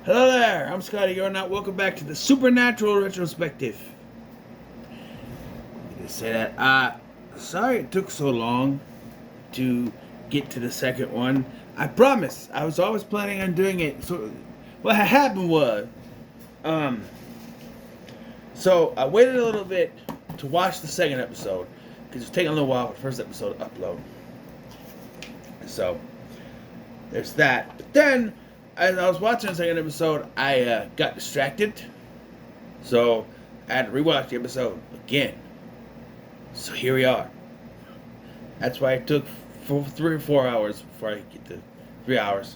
Hello there, I'm Scotty. You're not welcome back to the Supernatural Retrospective. I say that. Sorry it took so long to get to the second one. I promise. I was always planning on doing it. So, what happened was, um, so I waited a little bit to watch the second episode because it was taking a little while for the first episode to upload. So, there's that. But then, as I was watching the second episode, I got distracted. So, I had to rewatch the episode again. So here we are. That's why it took 3 or 4 hours before I get to 3 hours.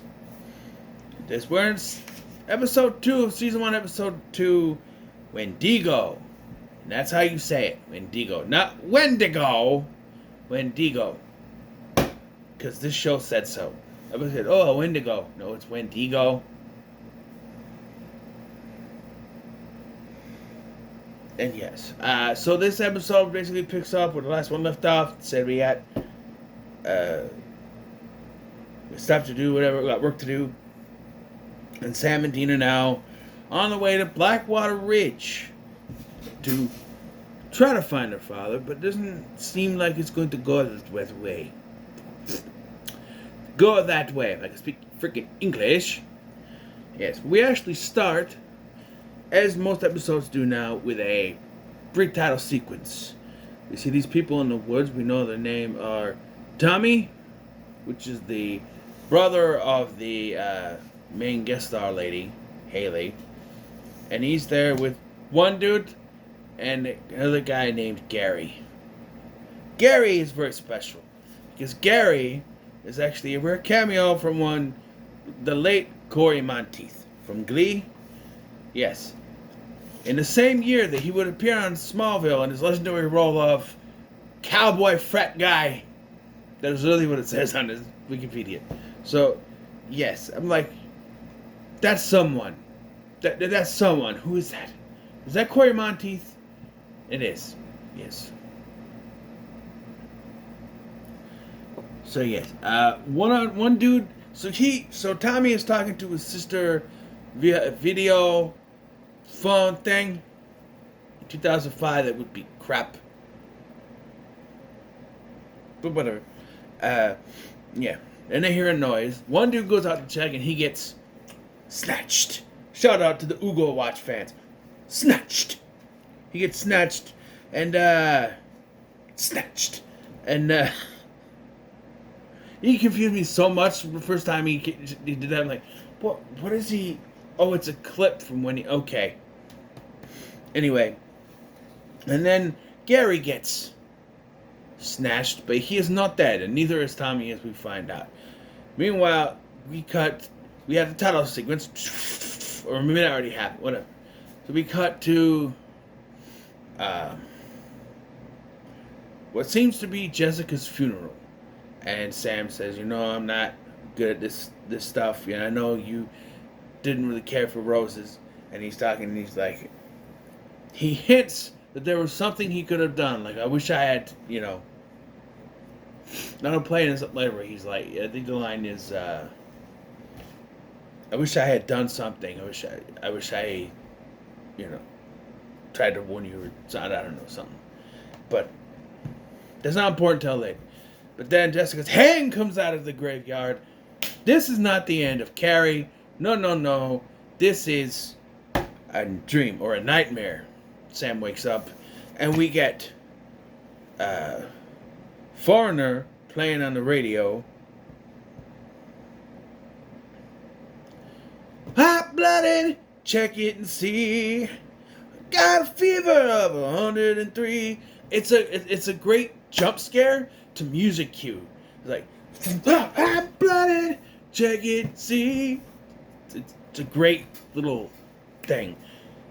This was episode 2 of season 1, episode 2, Wendigo. And that's how you say it, Wendigo. Not Wendigo, Wendigo. Because this show said so. Everybody said, oh, Wendigo. No, it's Wendigo. And yes, so this episode basically picks up where the last one left off. It said we got stuff to do, whatever, we got work to do. And Sam and Dean are now on the way to Blackwater Ridge to try to find their father, but it doesn't seem like it's going to go that way. Go that way, if I can speak freaking English. Yes, we actually start, as most episodes do now, with a pre-title sequence. We see these people in the woods. We know their name are Tommy, which is the brother of the main guest star lady, Haley. And he's there with one dude and another guy named Gary. Gary is very special because Gary is actually a rare cameo from the late Corey Monteith from Glee. Yes. In the same year that he would appear on Smallville in his legendary role of cowboy frat guy. That is really what it says on his Wikipedia. So, yes, I'm like, that's someone. That's someone. Who is that? Is that Corey Monteith? It is. Yes. So yes, one dude. So Tommy is talking to his sister via a video phone thing. In 2005, that would be crap. But whatever. Yeah. And they hear a noise. One dude goes out to check, and he gets snatched. Shout out to the Ugo Watch fans. Snatched. He gets snatched, and snatched, and he confused me so much the first time he did that. I'm like, what is he? Oh, it's a clip from when he. Okay. Anyway, and then Gary gets snatched, but he is not dead, and neither is Tommy, as we find out. Meanwhile, we have the title sequence, or maybe that already happened, whatever. So we cut to what seems to be Jessica's funeral. And Sam says, I'm not good at this stuff. I know you didn't really care for roses. And he's talking, and he's like, he hints that there was something he could have done. Like, I wish I had, Not I'm playing this up later where he's like, I think the line is, I wish I had done something. I wish I, tried to warn you or something. I don't know, something. But that's not important till later. But then Jessica's hand comes out of the graveyard. This is not the end of Carrie. No. This is a dream or a nightmare. Sam wakes up, and we get Foreigner playing on the radio. Hot-blooded, check it and see. Got a fever of 103. It's a great jump scare to music cue. It's like, hot-blooded, check it, see. It's a great little thing.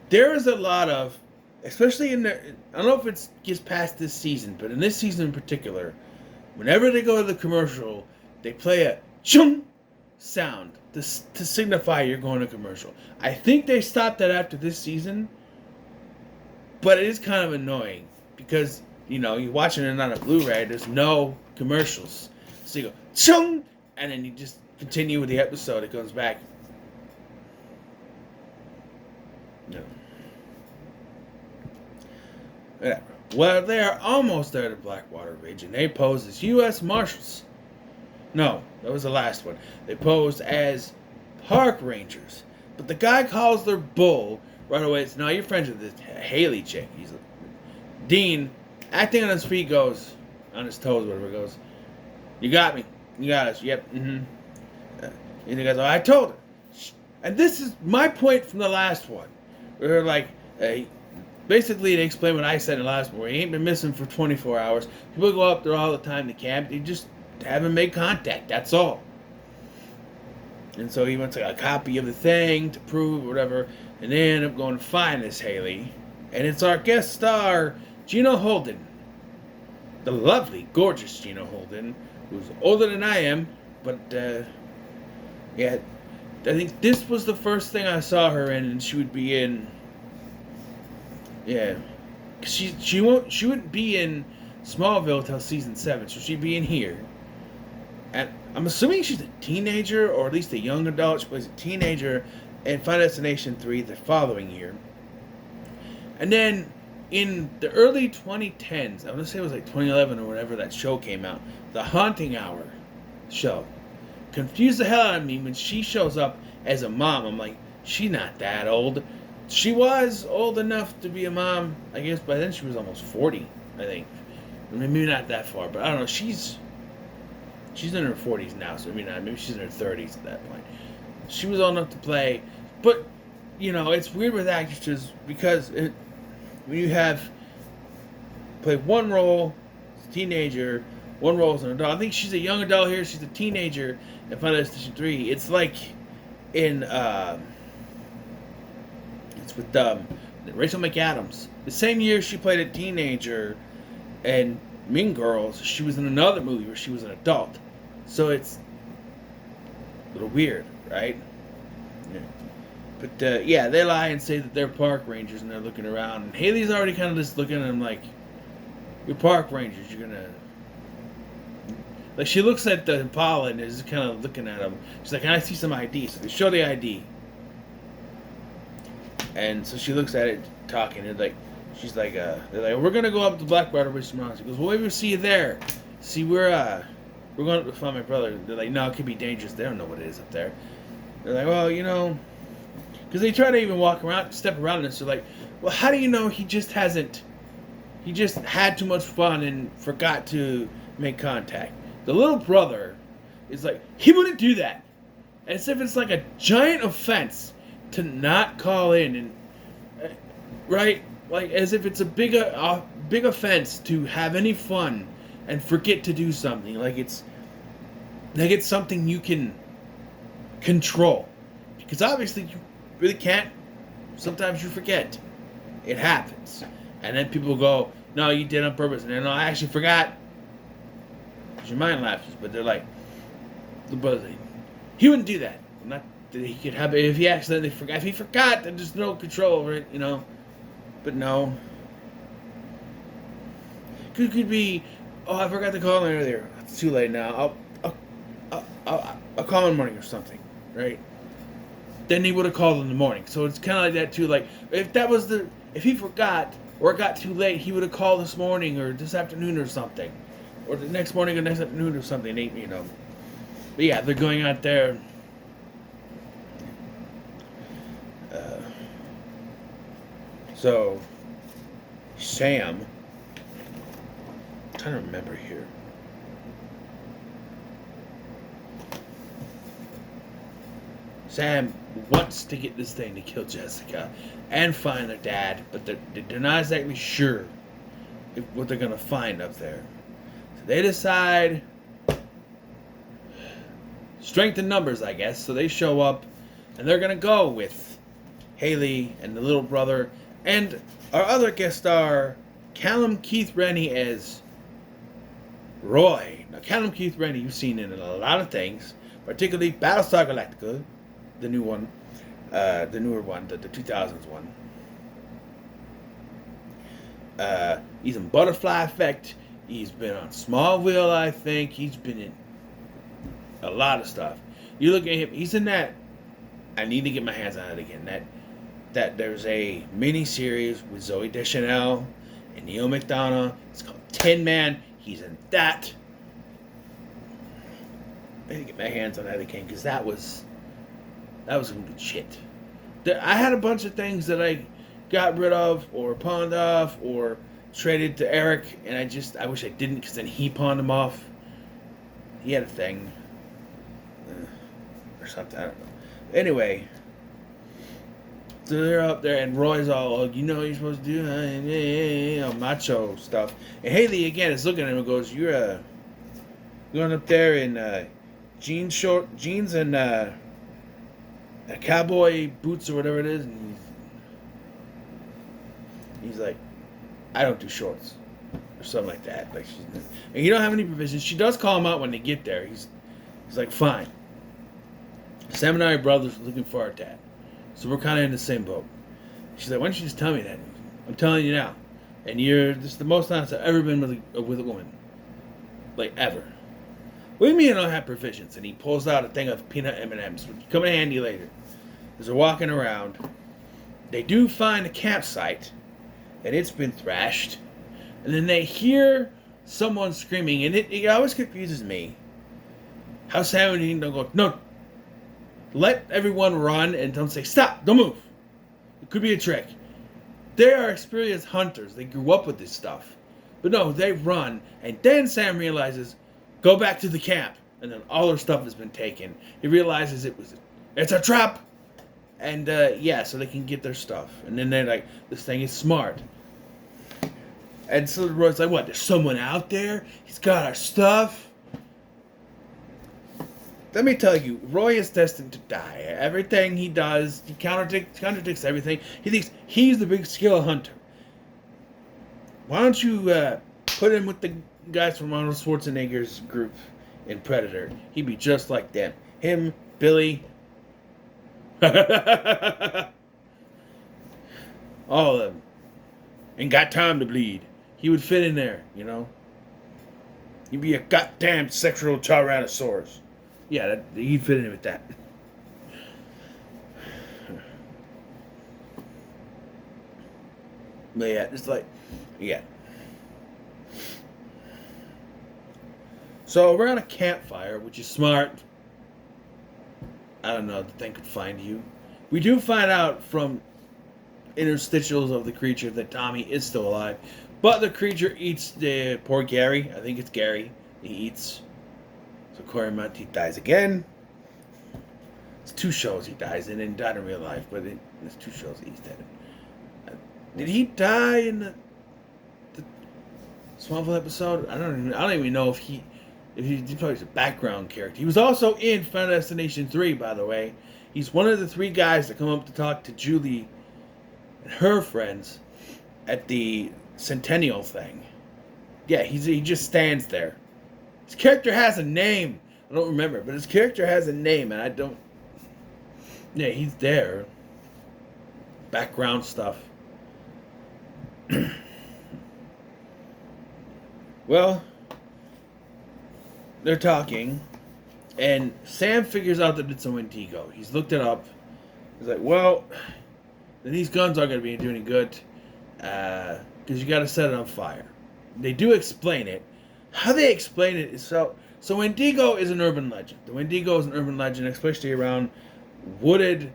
There is a lot of, especially I don't know if it gets past this season, but in this season in particular, whenever they go to the commercial, they play a chung sound to signify you're going to commercial. I think they stopped that after this season, but it is kind of annoying because, you're watching it on a Blu-ray, there's no commercials. So you go, chung, and then you just continue with the episode. It goes back. No. Whatever. Well, they are almost there to Blackwater Ridge, and they pose as U.S. Marshals. No, that was the last one. They posed as park rangers. But the guy calls their bull right away. It's, no, you're friends with this Haley chick. He's Dean, acting on his feet, goes, on his toes, whatever, goes, you got me. You got us. Yep. And he goes, oh, I told her. And this is my point from the last one. Where, like, basically, to explain what I said in the last one, where he ain't been missing for 24 hours. People go up there all the time to camp. They just haven't made contact. That's all. And so he wants a copy of the thing to prove whatever. And they end up going to find this Haley. And it's our guest star, Gina Holden. The lovely, gorgeous Gina Holden, who's older than I am. But, yeah, I think this was the first thing I saw her in, and she would be in... Yeah. She wouldn't be in Smallville till season 7, so she'd be in here. And I'm assuming she's a teenager, or at least a young adult. She plays a teenager in Final Destination 3 the following year. And then in the early 2010s, I want to say it was like 2011 or whatever that show came out, the Haunting Hour show. Confused the hell out of me when she shows up as a mom. I'm like, she's not that old. She was old enough to be a mom. I guess by then she was almost 40, I think. Maybe not that far, but I don't know. She's in her 40s now, so maybe she's in her 30s at that point. She was old enough to play, but, you know, it's weird with actresses because when you have play one role as a teenager, one role as an adult. I think she's a young adult here. She's a teenager in Final Destination 3. It's like in it's with Rachel McAdams. The same year she played a teenager in Mean Girls, she was in another movie where she was an adult. So it's a little weird, right? Yeah. But yeah, they lie and say that they're park rangers and they're looking around. And Haley's already kind of just looking at them like, you're park rangers, you're gonna... Like, she looks at the Impala and is kind of looking at him. She's like, can I see some ID? So they show the ID. And so she looks at it, talking, and like, she's like, they're like, we're gonna go up to Blackwater Ridge tomorrow. She goes, well, maybe we'll see you there. See, we're going up to find my brother. They're like, no, it could be dangerous. They don't know what it is up there. They're like, well, you know, because they try to even walk around, step around this. They're like, well, how do you know he just had too much fun and forgot to make contact? The little brother is like, he wouldn't do that. As if it's like a giant offense to not call in, and right, like as if it's a big offense to have any fun and forget to do something. Like it's something you can control, because obviously you really can't. Sometimes you forget. It happens, and then people go, "No, you did it on purpose," and then, "No, I actually forgot." Because your mind lapses, but they're like, the brother's like, he wouldn't do that. Not that he could have it if he accidentally forgot. If he forgot, then there's no control over it, you know. But no. Could be, oh, I forgot to call him earlier. It's too late now. I'll call in the morning or something, right? Then he would have called in the morning. So it's kind of like that too. Like if he forgot or it got too late, he would have called this morning or this afternoon or something, or the next morning or next afternoon or something. You know. But yeah, they're going out there. So, Sam, I'm trying to remember here. Sam wants to get this thing to kill Jessica and find their dad, but they're not exactly sure what they're going to find up there. So they decide, strength in numbers, I guess. So they show up, and they're going to go with Haley and the little brother, and our other guest star, Callum Keith Rennie, as Roy. Now, Callum Keith Rennie, you've seen in a lot of things, particularly Battlestar Galactica, the new one, the newer one, the 2000s one. He's in Butterfly Effect. He's been on Smallville, I think. He's been in a lot of stuff. You look at him, he's in that, I need to get my hands on it again, that that there's a mini series with Zoe Deschanel and Neil McDonough. It's called Tin Man. He's in that. I need to get my hands on that again because that was some good shit. I had a bunch of things that I got rid of or pawned off or traded to Eric, and I wish I didn't because then he pawned them off. He had a thing. Or something, I don't know. Anyway, so they're up there, and Roy's all, you know what you're supposed to do, macho stuff. And Haley, again, is looking at him and goes, you're going up there in jeans and cowboy boots or whatever it is. And he's like, I don't do shorts. Or something like that. Like and you don't have any provisions. She does call him out when they get there. He's like, fine. Sam and I are brothers looking for our dad. So we're kind of in the same boat. She's like, why don't you just tell me that? I'm telling you now. And this is the most honest I've ever been with a woman. Like, ever. What do you mean I don't have provisions? And he pulls out a thing of peanut M&Ms, which come in handy later. As they're walking around, they do find a campsite, and it's been thrashed. And then they hear someone screaming, and it always confuses me how Sam and Dean don't go, no, let everyone run and don't say, stop, don't move. It could be a trick. They are experienced hunters. They grew up with this stuff. But no, they run, and then Sam realizes, go back to the camp. And then all their stuff has been taken. He realizes it's a trap. And so they can get their stuff. And then they're like, this thing is smart. And so Roy's like, what, there's someone out there? He's got our stuff? Let me tell you, Roy is destined to die. Everything he does, he contradicts everything. He thinks he's the big skill hunter. Why don't you put him with the guys from Arnold Schwarzenegger's group in Predator? He'd be just like them. Him, Billy, all of them. Ain't got time to bleed. He would fit in there, you know? He'd be a goddamn sexual Tyrannosaurus. Yeah, he'd fit in with that. But yeah, it's like, yeah. So around a campfire, which is smart. I don't know, the thing could find you. We do find out from interstitials of the creature that Tommy is still alive. But the creature eats the poor Gary. I think it's Gary. He eats. So Corey dies again. It's 2 shows he dies in, and died in real life, but there's 2 shows he's dead in. Did he die in the Smallville episode? I don't even know if he probably was a background character. He was also in Final Destination 3, by the way. He's one of the 3 guys that come up to talk to Julie and her friends at the Centennial thing. Yeah, he just stands there. His character has a name. I don't remember, but his character has a name, and I don't... Yeah, he's there. Background stuff. Well, they're talking, and Sam figures out that it's a Wendigo. He's looked it up. He's like, well, then these guns aren't going to be doing any good, because you got to set it on fire. They do explain it. How they explain it is so Wendigo is an urban legend. The Wendigo is an urban legend, especially around wooded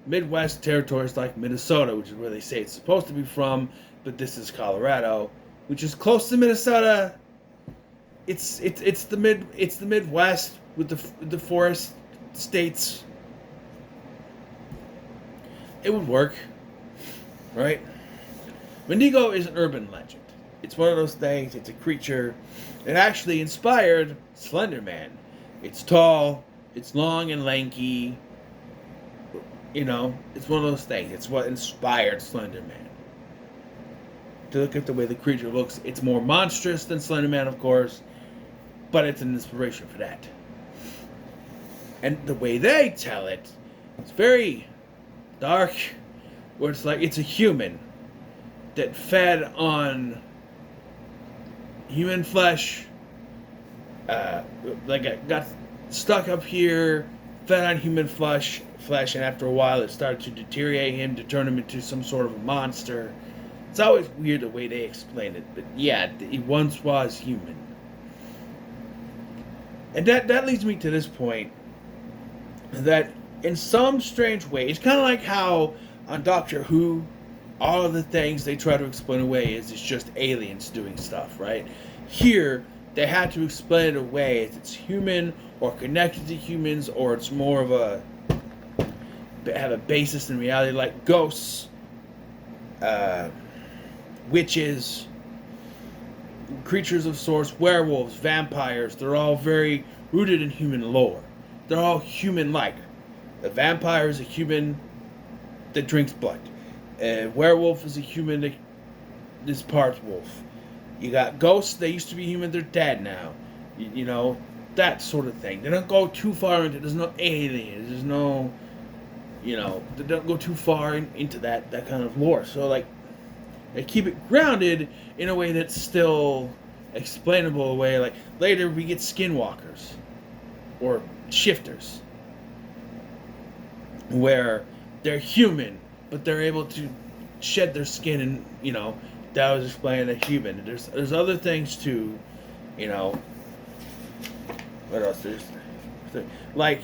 Midwest territories like Minnesota, which is where they say it's supposed to be from, but this is Colorado, which is close to Minnesota. It's the Midwest with the forest states. It would work, right? Wendigo is an urban legend. It's one of those things. It's a creature that actually inspired Slender Man. It's tall. It's long and lanky. You know, it's one of those things. It's what inspired Slender Man. To look at the way the creature looks, it's more monstrous than Slender Man, of course, but it's an inspiration for that. And the way they tell it, it's very dark, where it's like it's a human that fed on human flesh, got stuck up here, fed on human flesh, and after a while it started to deteriorate him to turn him into some sort of a monster. It's always weird the way they explain it, but yeah, he once was human. And that leads me to this point, that in some strange way, it's kind of like how on Doctor Who, all of the things they try to explain away is it's just aliens doing stuff, right? Here, they had to explain it away as it's human or connected to humans, or it's more of have a basis in reality, like ghosts, witches, creatures of sorts, werewolves, vampires. They're all very rooted in human lore. They're all human-like. A vampire is a human that drinks blood. A werewolf is a human that is part wolf. You got ghosts, they used to be human, they're dead now. You know, that sort of thing. They don't go too far into, there's no aliens, there's no, you know, they don't go too far into that kind of lore. So, like, they keep it grounded in a way that's still explainable, a way, like, later we get skinwalkers, or shifters, where they're human, but they're able to shed their skin, and, you know, that was explaining a human. There's other things too, you know. What else? There's like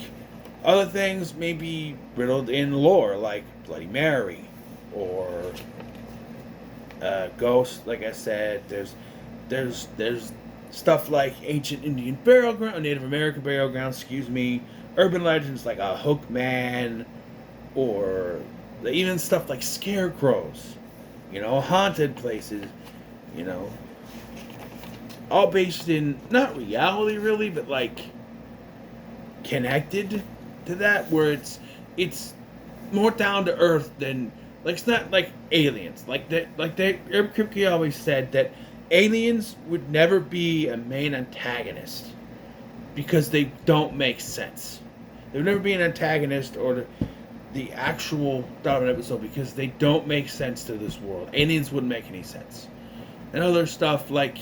other things maybe riddled in lore, like Bloody Mary, or ghosts. Like I said, there's stuff like ancient Indian burial ground, Native American burial grounds. Excuse me. Urban legends like a hook man, or even stuff like scarecrows. You know, haunted places, you know, all based in, not reality really, but like connected to that, where it's more down to earth than, like, it's not like aliens. Like Eric Kripke always said that aliens would never be a main antagonist because they don't make sense. They would never be an antagonist or the actual dominant episode because they don't make sense to this world. Aliens wouldn't make any sense. And other stuff like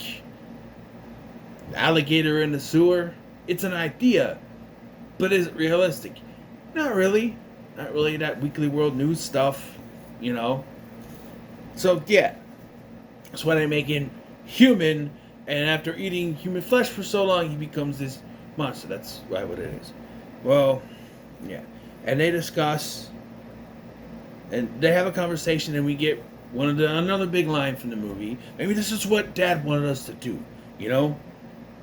alligator in the sewer, it's an idea, but is it realistic? Not really. Not really that Weekly World News stuff, you know. So yeah, that's why they make him human, and after eating human flesh for so long, he becomes this monster. That's why what it is. Well, yeah. And they discuss, and they have a conversation, and we get another big line from the movie. Maybe this is what Dad wanted us to do, you know?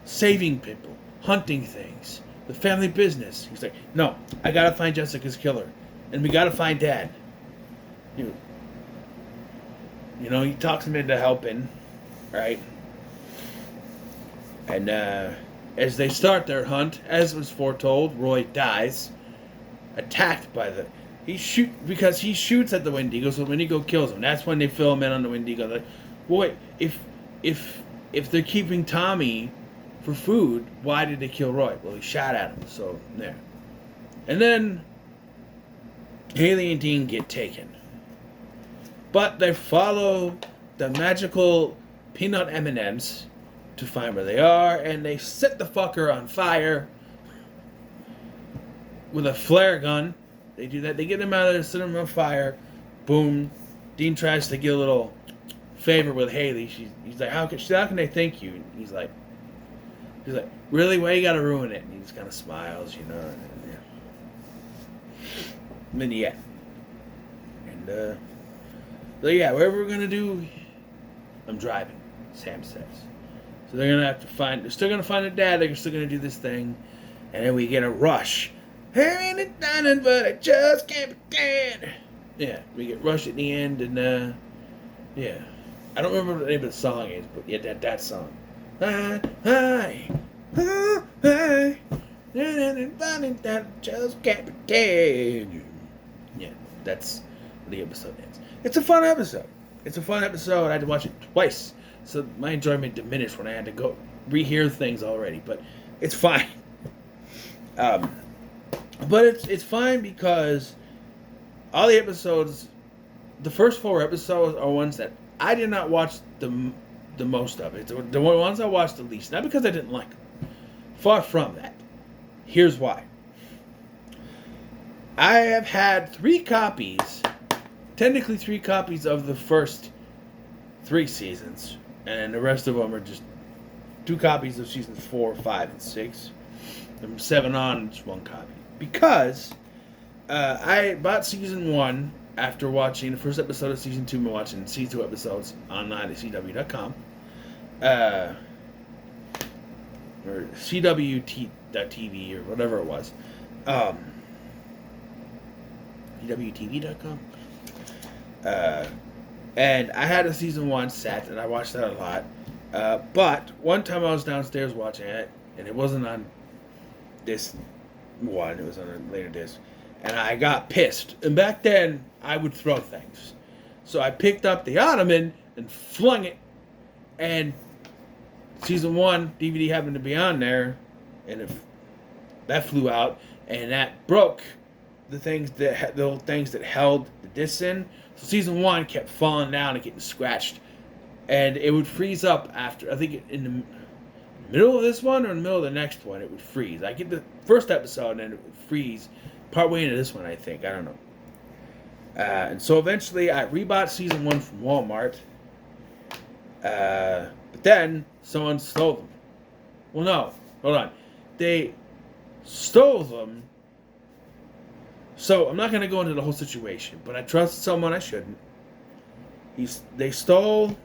Saving people, hunting things, the family business. He's like, no, I gotta find Jessica's killer, and we gotta find Dad. You know, he talks him into helping, right? And as they start their hunt, as was foretold, Roy dies. Attacked by he shoots at the Wendigo, so the Wendigo kills him. That's when they fill him in on the Wendigo. Like, well, wait, if they're keeping Tommy for food, why did they kill Roy? Well, he shot at him, so there. And then Haley and Dean get taken, but they follow the magical peanut M&Ms to find where they are, and they set the fucker on fire with a flare gun. They do that. They get them out of there, set them on fire. Boom. Dean tries to get a little favor with Haley. He's like, how can they thank you? And he's like, really? Why you gotta ruin it? And he just kind of smiles, you know. And then yeah. And so yeah, whatever we're gonna do, I'm driving. Sam says. So they're gonna have to find. They're still gonna find their dad. They're still gonna do this thing, and then we get a rush. Hey, ain't it done, but I just can't pretend. Yeah, we get rushed at the end, and yeah, I don't remember what the name of the song is, but yeah, that song. Hi, that just can't pretend. Yeah, that's the episode ends. It's a fun episode. I had to watch it twice, so my enjoyment diminished when I had to go rehear things already. But it's fine. But it's fine because all the episodes, the first 4 episodes are ones that I did not watch the most of. It's the ones I watched the least. Not because I didn't like them. Far from that. Here's why. I have had 3 copies, technically 3 copies of the first 3 seasons, and the rest of them are just 2 copies of seasons 4, 5, and 6. From 7 on, just 1 copy. Because I bought season 1 after watching the first episode of season 2. I'm watching season 2 episodes online at CW.com. Or CWT.TV or whatever it was. CWTV.com. And I had a season 1 set, and I watched that a lot. But one time I was downstairs watching it, and it wasn't on this one, it was on a later disc, and I got pissed. And back then, I would throw things. So I picked up the ottoman and flung it, and season 1 DVD happened to be on there, and that flew out, and that broke the little things that held the discs in. So season 1 kept falling down and getting scratched, and it would freeze up after, I think in the middle of this one or in the middle of the next one, it would freeze. I get the first episode and then it would freeze partway into this one, I think. I don't know. And so eventually I rebought season 1 from Walmart. But then someone stole them. Well, no. Hold on. They stole them. So I'm not going to go into the whole situation, but I trust someone I shouldn't. They stole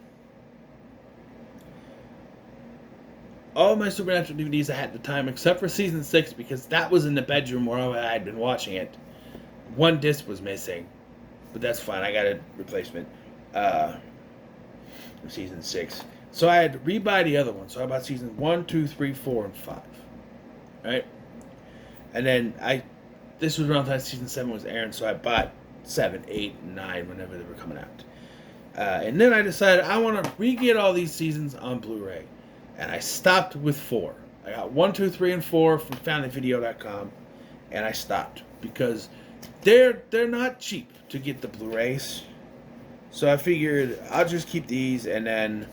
all my Supernatural DVDs I had at the time, except for season 6, because that was in the bedroom where I had been watching it. 1 disc was missing, but that's fine. I got a replacement for season 6. So I had to rebuy the other one. So I bought seasons 1, 2, 3, 4, and 5. Right? And then this was around the time season 7 was airing, so I bought 7, 8, and 9 whenever they were coming out. And then I decided I want to re-get all these seasons on Blu-ray. And I stopped with 4. I got 1, 2, 3, and 4 from FamilyVideo.com, and I stopped because they're not cheap to get the Blu-rays. So I figured I'll just keep these, and then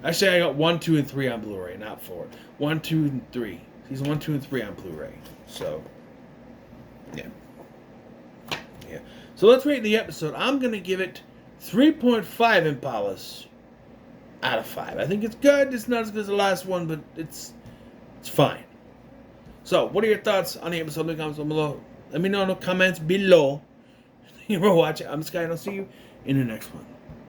actually I got 1, 2, and 3 on Blu-ray, not 4. 1, 2, and 3. Season 1, 2, and 3 on Blu-ray. So yeah. So let's rate the episode. I'm gonna give it 3.5 Impalas out of 5. I think it's good. It's not as good as the last one, but it's fine. So, what are your thoughts on the episode? Leave comments below. Let me know in the comments below. Thank you for watching. I'm Sky, and I'll see you in the next one.